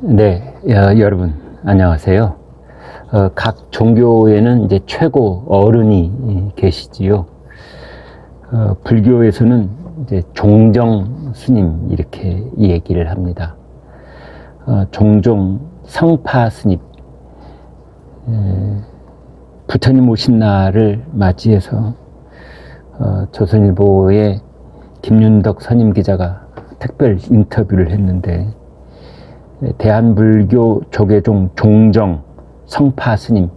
네, 여러분 안녕하세요. 각 종교에는 이제 최고 어른이 계시지요. 불교에서는 이제 종정 스님 이렇게 얘기를 합니다. 종종 성파 스님, 부처님 오신 날을 맞이해서 조선일보의 김윤덕 선임 기자가 특별 인터뷰를 했는데, 대한불교 조계종 종정 성파 스님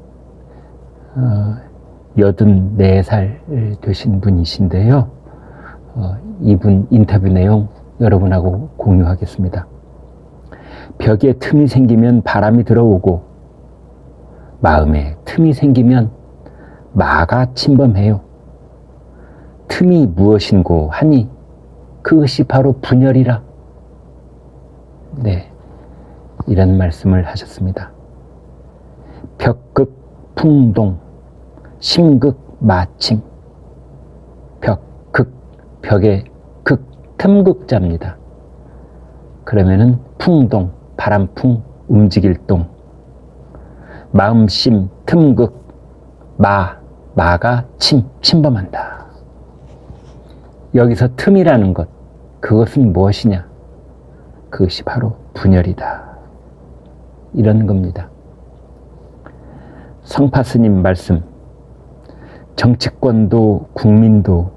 84살 되신 분이신데요. 이분 인터뷰 내용 여러분하고 공유하겠습니다. 벽에 틈이 생기면 바람이 들어오고 마음에 틈이 생기면 마가 침범해요. 틈이 무엇인고 하니 그것이 바로 분열이라. 네, 이런 말씀을 하셨습니다. 벽극 풍동, 심극 마침. 벽의 극, 틈극자입니다. 그러면은 풍동, 바람풍, 움직일 동. 마음심, 틈극, 마가 침범한다. 여기서 틈이라는 것, 그것은 무엇이냐? 그것이 바로 분열이다. 이런 겁니다. 성파 스님 말씀, 정치권도 국민도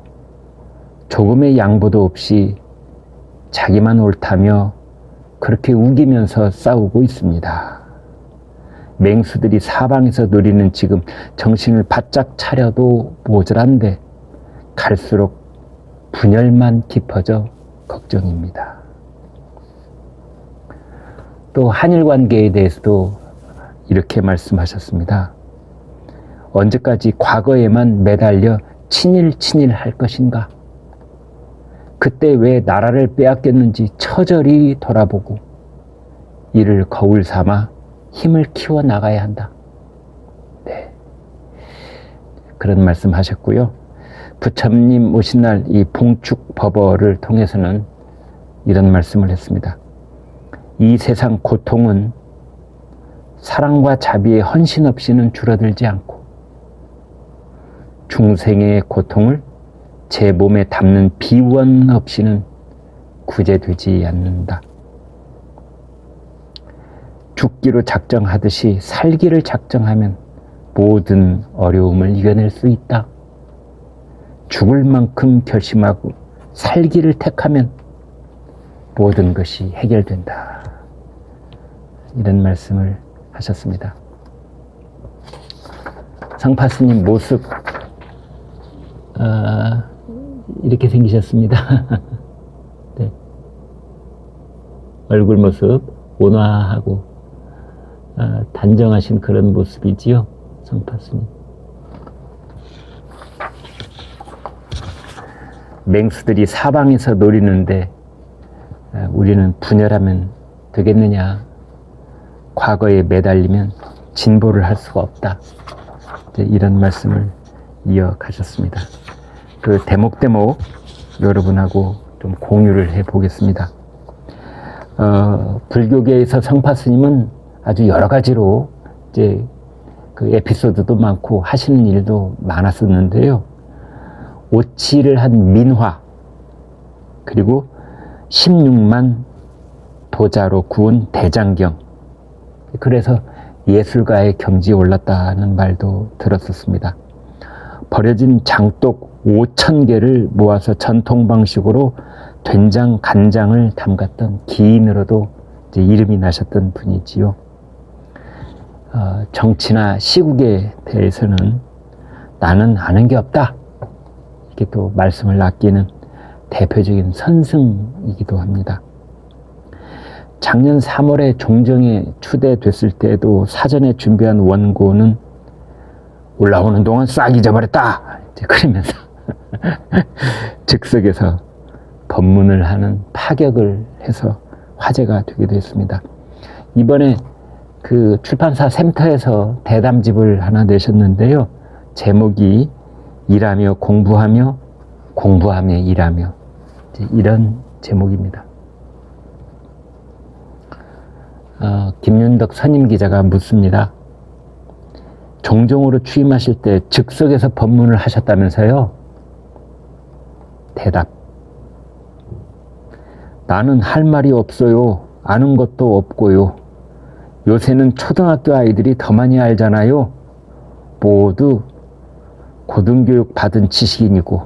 조금의 양보도 없이 자기만 옳다며 그렇게 우기면서 싸우고 있습니다. 맹수들이 사방에서 노리는 지금 정신을 바짝 차려도 모자란데 갈수록 분열만 깊어져 걱정입니다. 또 한일 관계에 대해서도 이렇게 말씀하셨습니다. 언제까지 과거에만 매달려 친일 할 것인가? 그때 왜 나라를 빼앗겼는지 처절히 돌아보고 이를 거울 삼아 힘을 키워 나가야 한다. 네, 그런 말씀 하셨고요. 부처님 오신 날 이 봉축 법어를 통해서는 이런 말씀을 했습니다. 이 세상 고통은 사랑과 자비의 헌신 없이는 줄어들지 않고 중생의 고통을 제 몸에 담는 비원 없이는 구제되지 않는다. 죽기로 작정하듯이 살기를 작정하면 모든 어려움을 이겨낼 수 있다. 죽을 만큼 결심하고 살기를 택하면 모든 것이 해결된다. 이런 말씀을 하셨습니다. 성파 스님 모습 이렇게 생기셨습니다. 네. 얼굴 모습 온화하고 단정하신 그런 모습이지요. 성파 스님. 맹수들이 사방에서 노리는데 우리는 분열하면 되겠느냐? 과거에 매달리면 진보를 할 수가 없다. 이런 말씀을 이어가셨습니다. 그 대목 여러분하고 좀 공유를 해보겠습니다. 불교계에서 성파 스님은 아주 여러 가지로 이제 그 에피소드도 많고 하시는 일도 많았었는데요. 오치를 한 민화, 그리고 16만 도자로 구운 대장경, 그래서 예술가의 경지에 올랐다는 말도 들었었습니다. 버려진 장독 5,000개를 모아서 전통 방식으로 된장, 간장을 담갔던 기인으로도 이제 이름이 나셨던 분이지요. 정치나 시국에 대해서는 나는 아는 게 없다. 이렇게 또 말씀을 아끼는 대표적인 선승이기도 합니다. 작년 3월에 종정에 추대됐을 때도 사전에 준비한 원고는 올라오는 동안 싹 잊어버렸다. 이제 그러면서 즉석에서 법문을 하는 파격을 해서 화제가 되기도 했습니다. 이번에 그 출판사 샘터에서 대담집을 하나 내셨는데요. 제목이 일하며 공부하며 공부하며 일하며, 이런 제목입니다. 김윤덕 선임 기자가 묻습니다. 종종으로 취임하실 때 즉석에서 법문을 하셨다면서요? 대답. 나는 할 말이 없어요. 아는 것도 없고요. 요새는 초등학교 아이들이 더 많이 알잖아요. 모두 고등교육 받은 지식인이고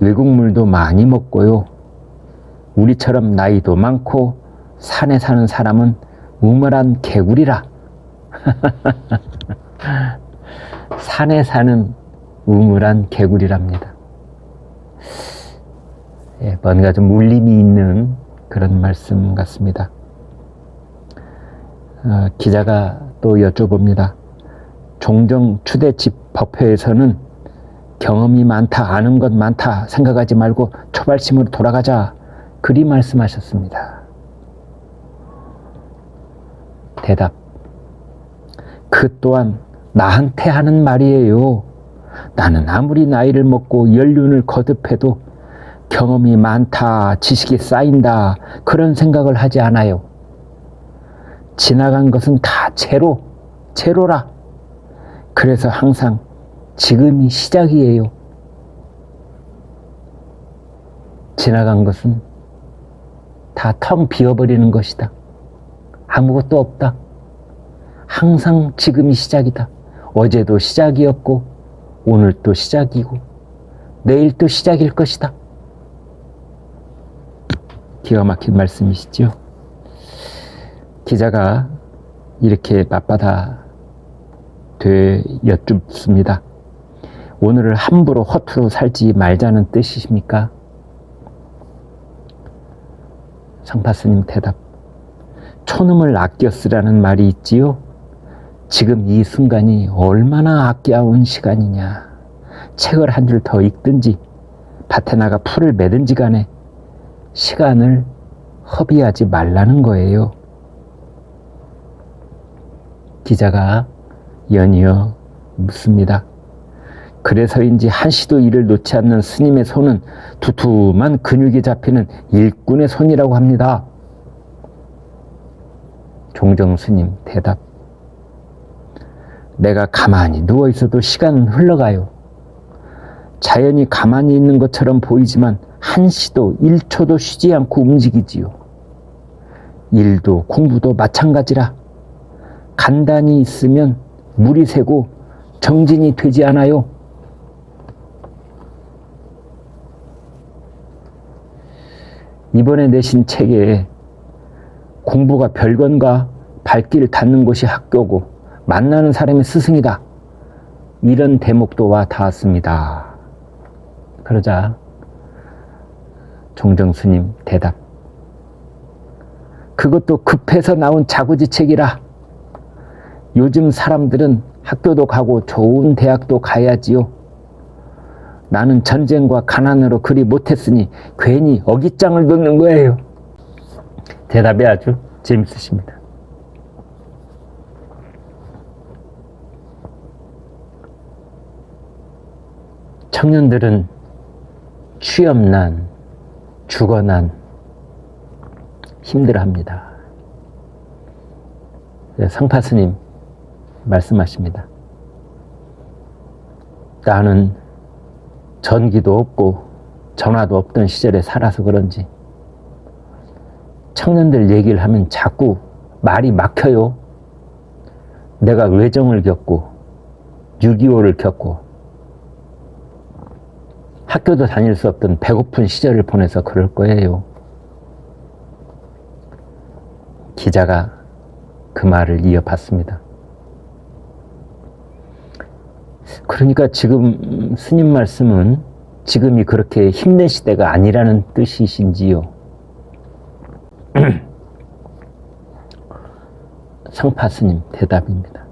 외국물도 많이 먹고요. 우리처럼 나이도 많고 산에 사는 사람은 우물한 개구리라. 산에 사는 우물한 개구리랍니다. 예, 뭔가 좀 울림이 있는 그런 말씀 같습니다. 기자가 또 여쭤봅니다. 종정 추대집 법회에서는 경험이 많다, 아는 것 많다 생각하지 말고 초발심으로 돌아가자. 그리 말씀하셨습니다. 대답. 그 또한 나한테 하는 말이에요. 나는 아무리 나이를 먹고 연륜을 거듭해도 경험이 많다, 지식이 쌓인다 그런 생각을 하지 않아요. 지나간 것은 다 제로라. 그래서 항상 지금이 시작이에요. 지나간 것은 다 텅 비어버리는 것이다. 아무것도 없다. 항상 지금이 시작이다. 어제도 시작이었고 오늘 또 시작이고 내일 또 시작일 것이다. 기가 막힌 말씀이시죠? 기자가 이렇게 맞받아 여쭙습니다. 오늘을 함부로 허투루 살지 말자는 뜻이십니까? 성파스님 대답. 촌음을 아껴 쓰라는 말이 있지요. 지금 이 순간이 얼마나 아껴온 시간이냐. 책을 한 줄 더 읽든지 밭에 나가 풀을 매든지 간에 시간을 허비하지 말라는 거예요. 기자가 연이어 묻습니다. 그래서인지 한시도 일을 놓지 않는 스님의 손은 두툼한 근육이 잡히는 일꾼의 손이라고 합니다. 종정 스님 대답. 내가 가만히 누워 있어도 시간은 흘러가요. 자연이 가만히 있는 것처럼 보이지만 한시도 1초도 쉬지 않고 움직이지요. 일도 공부도 마찬가지라 간단히 있으면 물이 새고 정진이 되지 않아요. 이번에 내신 책에 공부가 별건가 발길 닿는 곳이 학교고 만나는 사람이 스승이다. 이런 대목도 와 닿았습니다. 그러자 종정스님 대답. 그것도 급해서 나온 자구지책이라. 요즘 사람들은 학교도 가고 좋은 대학도 가야지요. 나는 전쟁과 가난으로 그리 못했으니 괜히 어깃장을 놓는 거예요. 대답이 아주 재밌으십니다. 청년들은 취업난, 주거난 힘들어합니다. 성파스님 말씀하십니다. 나는 전기도 없고 전화도 없던 시절에 살아서 그런지 청년들 얘기를 하면 자꾸 말이 막혀요. 내가 외정을 겪고 6.25를 겪고 학교도 다닐 수 없던 배고픈 시절을 보내서 그럴 거예요. 기자가 그 말을 이어봤습니다. 그러니까 지금 스님 말씀은 지금이 그렇게 힘든 시대가 아니라는 뜻이신지요? 성파 스님 대답입니다.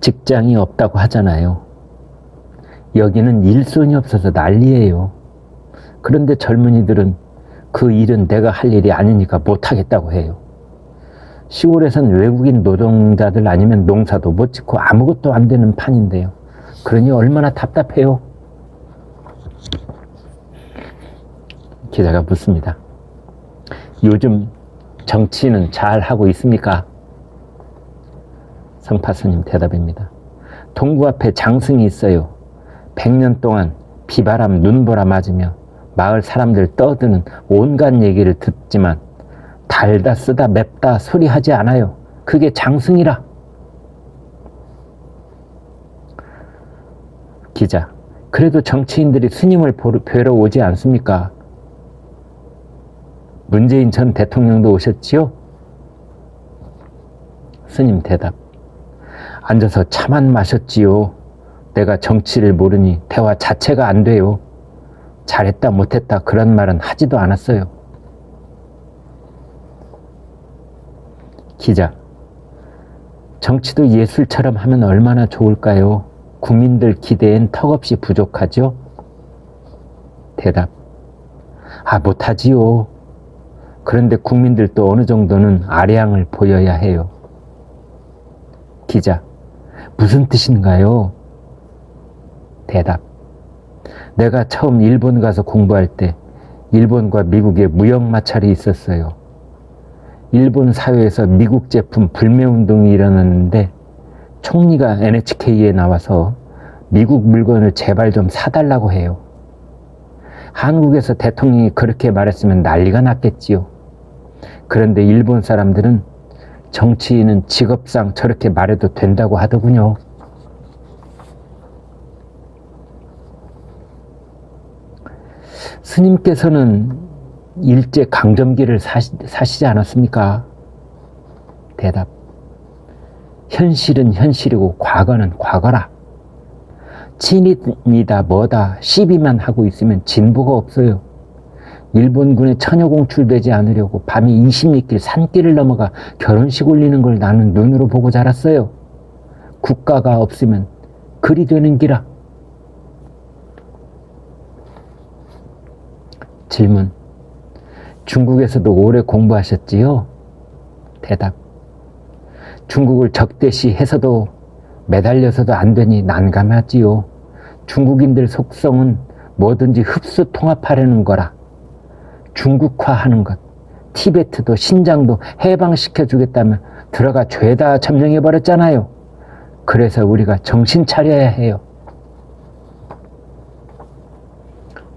직장이 없다고 하잖아요. 여기는 일손이 없어서 난리예요. 그런데 젊은이들은 그 일은 내가 할 일이 아니니까 못하겠다고 해요. 시골에선 외국인 노동자들 아니면 농사도 못 짓고 아무것도 안 되는 판인데요. 그러니 얼마나 답답해요. 기자가 묻습니다. 요즘 정치는 잘 하고 있습니까? 성파스님 대답입니다. 동구 앞에 장승이 있어요. 100년 동안 비바람 눈보라 맞으며 마을 사람들 떠드는 온갖 얘기를 듣지만 달다 쓰다 맵다 소리 하지 않아요. 그게 장승이라. 기자, 그래도 정치인들이 스님을 뵈러 오지 않습니까? 문재인 전 대통령도 오셨지요? 스님 대답. 앉아서 차만 마셨지요. 내가 정치를 모르니 대화 자체가 안 돼요. 잘했다 못했다 그런 말은 하지도 않았어요. 기자, 정치도 예술처럼 하면 얼마나 좋을까요? 국민들 기대엔 턱없이 부족하죠? 대답. 못하지요. 그런데 국민들도 어느 정도는 아량을 보여야 해요. 기자, 무슨 뜻인가요? 대답. 내가 처음 일본 가서 공부할 때 일본과 미국의 무역 마찰이 있었어요. 일본 사회에서 미국 제품 불매운동이 일어났는데 총리가 NHK에 나와서 미국 물건을 제발 좀 사달라고 해요. 한국에서 대통령이 그렇게 말했으면 난리가 났겠지요. 그런데 일본 사람들은 정치인은 직업상 저렇게 말해도 된다고 하더군요. 스님께서는 일제 강점기를 사시지 않았습니까? 대답. 현실은 현실이고 과거는 과거라. 친이다 뭐다 시비만 하고 있으면 진보가 없어요. 일본군에 처녀공출되지 않으려고 밤이 20리길 산길을 넘어가 결혼식 올리는 걸 나는 눈으로 보고 자랐어요. 국가가 없으면 그리 되는 기라. 질문. 중국에서도 오래 공부하셨지요? 대답. 중국을 적대시해서도 매달려서도 안 되니 난감하지요. 중국인들 속성은 뭐든지 흡수 통합하려는 거라. 중국화하는 것, 티베트도 신장도 해방시켜주겠다면 들어가 죄다 점령해버렸잖아요. 그래서 우리가 정신 차려야 해요.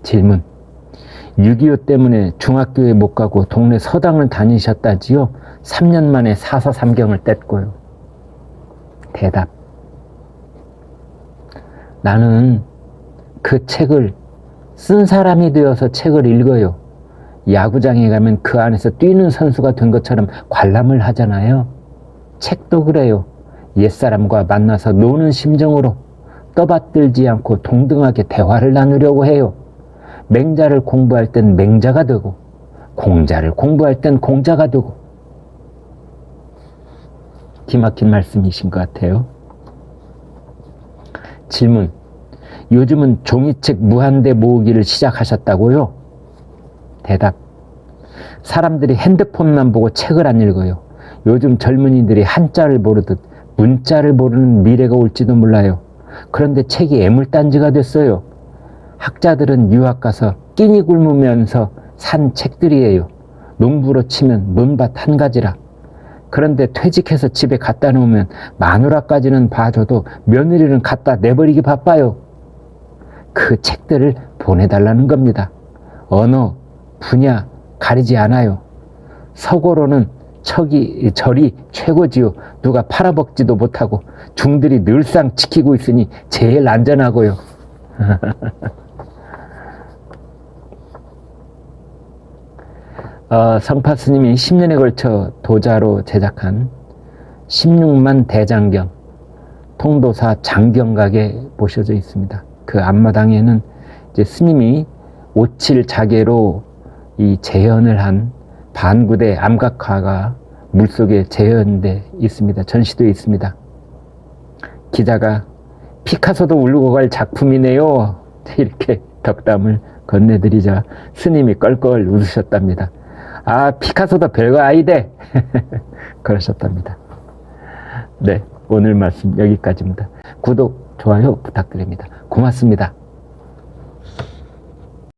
질문. 6.25 때문에 중학교에 못 가고 동네 서당을 다니셨다지요? 3년 만에 사서삼경을 뗐고요. 대답. 나는 그 책을 쓴 사람이 되어서 책을 읽어요. 야구장에 가면 그 안에서 뛰는 선수가 된 것처럼 관람을 하잖아요. 책도 그래요. 옛사람과 만나서 노는 심정으로 떠받들지 않고 동등하게 대화를 나누려고 해요. 맹자를 공부할 땐 맹자가 되고 공자를 공부할 땐 공자가 되고. 기막힌 말씀이신 것 같아요. 질문. 요즘은 종이책 무한대 모으기를 시작하셨다고요? 대답. 사람들이 핸드폰만 보고 책을 안 읽어요. 요즘 젊은이들이 한자를 모르듯 문자를 모르는 미래가 올지도 몰라요. 그런데 책이 애물단지가 됐어요. 학자들은 유학 가서 끼니 굶으면서 산 책들이에요. 농부로 치면 논밭 한 가지라. 그런데 퇴직해서 집에 갖다 놓으면 마누라까지는 봐줘도 며느리는 갖다 내버리기 바빠요. 그 책들을 보내달라는 겁니다. 언어, 분야 가리지 않아요. 서고로는 절이 최고지요. 누가 팔아먹지도 못하고 중들이 늘상 지키고 있으니 제일 안전하고요. 성파스님이 10년에 걸쳐 도자로 제작한 16만 대장경, 통도사 장경각에 모셔져 있습니다. 그 앞마당에는 이제 스님이 오칠자계로 이 재현을 한 반구대 암각화가 물속에 재현돼 있습니다. 전시되어 있습니다. 기자가 피카소도 울고 갈 작품이네요. 이렇게 덕담을 건네드리자 스님이 껄껄 웃으셨답니다. 피카소도 별거 아니대. 그러셨답니다. 네, 오늘 말씀 여기까지입니다. 구독, 좋아요 부탁드립니다. 고맙습니다.